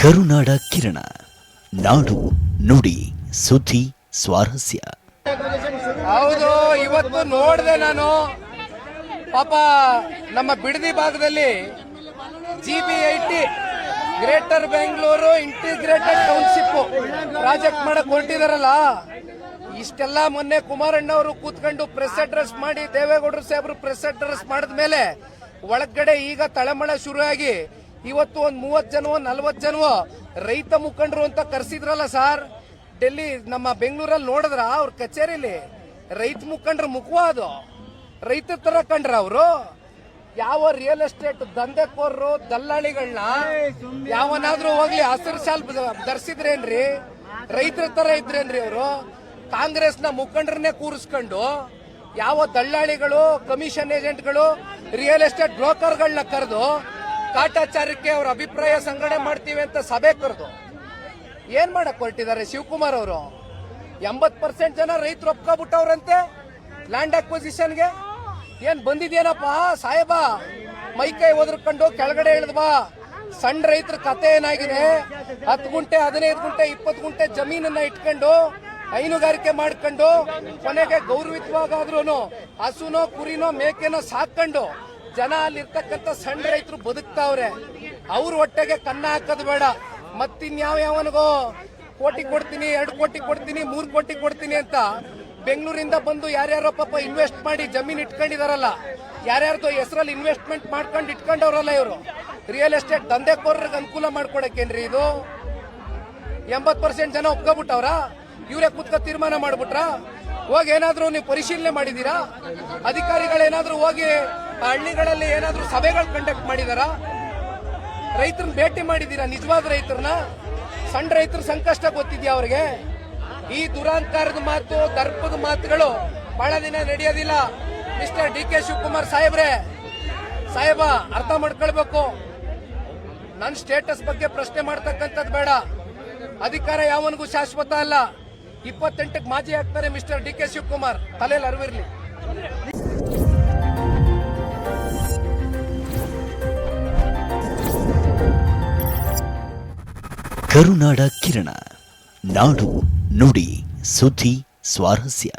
ಕರುನಾಡ ಕಿರಣ, ನಾಡು ನುಡಿ ಸುದ್ದಿ ಸ್ವಾರಸ್ಯ. ಹೌದು, ಇವತ್ತು ನೋಡಿದೆ ನಾನು. ಪಾಪ ನಮ್ಮ ಬಿಡದಿ ಭಾಗದಲ್ಲಿ GBIT greater Bengaluru integrated township project ಮಾಡಕ್ ಹೊರಟಿದಾರಲ್ಲ, ಇಷ್ಟೆಲ್ಲ ಮೊನ್ನೆ ಕುಮಾರಣ್ಣ ಅವರು ಕೂತ್ಕೊಂಡು ಪ್ರೆಸ್ ಅಡ್ರೆಸ್ ಮಾಡಿ, ದೇವೇಗೌಡರು ಸಾಹೇಬರು ಪ್ರೆಸ್ ಅಡ್ರೆಸ್ ಮಾಡಿದ ಮೇಲೆ ಒಳಗಡೆ ಈಗ ತಳಮಳ ಶುರುವಾಗಿ ಇವತ್ತು ಒಂದು 30 ಜನವೋ 40 ಜನವೋ ರೈತ ಮುಖಂಡರು ಅಂತ ಕರೆಸಿದ್ರಲ್ಲ ಸರ್. ಡೆಲ್ಲಿ ನಮ್ಮ ಬೆಂಗಳೂರಲ್ಲಿ ನೋಡಿದ್ರ ಅವ್ರ ಕಚೇರಿಲಿ ರೈತ ಮುಖಂಡ್ರ ಮುಖವ ಅದು ರೈತರ ತರ ಕಂಡ್ರ ಅವರು. ಯಾವ ರಿಯಲ್ ಎಸ್ಟೇಟ್ ದಂಧೆಕೋರರು ದಲ್ಲಾಳಿಗಳನ್ನ ಯಾವನಾದ್ರೂ ಹೋಗ್ಲಿ ಹಸಿರು ಶಾಲ್ ಧರಿಸಿದ್ರೇನ್ರಿ? ರೈತರ ತರ ಇದ್ರೇನ್ರಿ ಅವರು? ಕಾಂಗ್ರೆಸ್ನ ಮುಖಂಡರನ್ನೇ ಕೂರಿಸ್ಕೊಂಡು ಯಾವ ದಲ್ಲಾಳಿಗಳು, ಕಮಿಷನ್ ಏಜೆಂಟ್ಗಳು, ರಿಯಲ್ ಎಸ್ಟೇಟ್ ಬ್ರೋಕರ್ಗಳನ್ನ ಕರೆದು ಕಾಟಾಚಾರಕ್ಕೆ ಅವ್ರ ಅಭಿಪ್ರಾಯ ಸಂಗ್ರಹಣೆ ಮಾಡ್ತೀವಿ ಅಂತ ಸಭೆ ಕರೆದು ಏನ್ ಮಾಡಕ್ ಹೊರಟಿದ್ದಾರೆ ಶಿವಕುಮಾರ್ ಅವರು? 80% ಜನ ರೈತರು ಒಪ್ಕೊಬಿಟ್ಟವ್ರಂತೆ ಲ್ಯಾಂಡ್ ಅಕ್ವಿಸಿಷನ್ಗೆ. ಏನ್ ಬಂದಿದ್ಯೇನಪ್ಪ ಸಾಹೇಬ? ಮೈಕೈ ಒದರ್ಕೊಂಡು ಕೆಳಗಡೆ ಇಳಿದ್ಬಾ. ಸಣ್ಣ ರೈತರ ಕತೆ ಏನಾಗಿದೆ? 10 ಗುಂಟೆ 15 ಗುಂಟೆ 20 ಗುಂಟೆ ಜಮೀನನ್ನ ಇಟ್ಕೊಂಡು ಹೈನುಗಾರಿಕೆ ಮಾಡ್ಕೊಂಡು ಕೊನೆಗೆ ಗೌರವಿತವಾಗಾದ್ರೂ ಹಸುನೋ ಕುರಿನೋ ಮೇಕೆನೋ ಸಾಕೊಂಡು ಜನ ಅಲ್ಲಿರ್ತಕ್ಕಂಥ ಸಣ್ಣ ರೈತರು ಬದುಕ್ತಾವ್ರೆ. ಅವ್ರ ಹೊಟ್ಟೆಗೆ ಕನ್ನ ಹಾಕೋದು ಬೇಡ. ಮತ್ತಿನ್ಯಾವನಿಗೋ ಕೋಟಿ ಕೊಡ್ತೀನಿ, 2 ಕೋಟಿ ಕೊಡ್ತೀನಿ, 3 ಕೋಟಿ ಕೊಡ್ತೀನಿ ಅಂತ ಬೆಂಗಳೂರಿಂದ ಬಂದು ಯಾರ್ಯಾರೋ ಪಾಪ ಇನ್ವೆಸ್ಟ್ ಮಾಡಿ ಜಮೀನ್ ಇಟ್ಕೊಂಡಿದಾರಲ್ಲ, ಯಾರ್ಯಾರ್ದು ಹೆಸರಲ್ಲಿ ಇನ್ವೆಸ್ಟ್ಮೆಂಟ್ ಮಾಡ್ಕೊಂಡು ಇಟ್ಕೊಂಡವ್ರಲ್ಲ ಇವರು. ರಿಯಲ್ ಎಸ್ಟೇಟ್ ದಂಧೆಕೋರರಿಗೆ ಅನುಕೂಲ ಮಾಡ್ಕೊಡಕ್ಕೇನ್ರಿ ಇದು? 80% ಜನ ಒಪ್ಕೊಬಿಟ್ಟವ್ರ? ಇವರೇ ಕೂತ್ಕೊ ತೀರ್ಮಾನ ಮಾಡ್ಬಿಟ್ರ? ಹೋಗಿ ಏನಾದ್ರೂ ನೀವು ಪರಿಶೀಲನೆ ಮಾಡಿದೀರಾ? ಅಧಿಕಾರಿಗಳೇನಾದ್ರೂ ಹೋಗಿ ಹಳ್ಳಿಗಳಲ್ಲಿ ಏನಾದ್ರೂ ಸಭೆಗಳು ಕಂಡಕ್ಟ್ ಮಾಡಿದಾರ? ರೈತರನ್ನ ಭೇಟಿ ಮಾಡಿದೀರಾ? ನಿಜವಾದ ರೈತರನ್ನ? ಸಣ್ಣ ರೈತರ ಸಂಕಷ್ಟ ಗೊತ್ತಿದ್ಯಾ ಅವ್ರಿಗೆ? ಈ ದುರಾಂಕಾರದ ಮಾತು, ದರ್ಪದ ಮಾತುಗಳು ಬಹಳ ದಿನ ನಡೆಯೋದಿಲ್ಲ. ಮಿಸ್ಟರ್ DK ಶಿವಕುಮಾರ್ ಸಾಹೇಬ ಅರ್ಥ ಮಾಡ್ಕೊಳ್ಬೇಕು. ನನ್ನ ಸ್ಟೇಟಸ್ ಬಗ್ಗೆ ಪ್ರಶ್ನೆ ಮಾಡ್ತಕ್ಕಂಥದ್ದು ಬೇಡ. ಅಧಿಕಾರ ಯಾವನಿಗೂ ಶಾಶ್ವತ ಅಲ್ಲ. 28ಕ್ಕೆ ಮಾಜಿ ಆಗ್ತಾರೆ ಮಿಸ್ಟರ್ DK ಶಿವಕುಮಾರ್, ತಲೆಯಲ್ಲಿ ಅರಿವಿರ್ಲಿ. ಕರುನಾಡ ಕಿರಣ, ನಾಡು ನುಡಿ ಸುದ್ದಿ ಸ್ವಾರಸ್ಯ.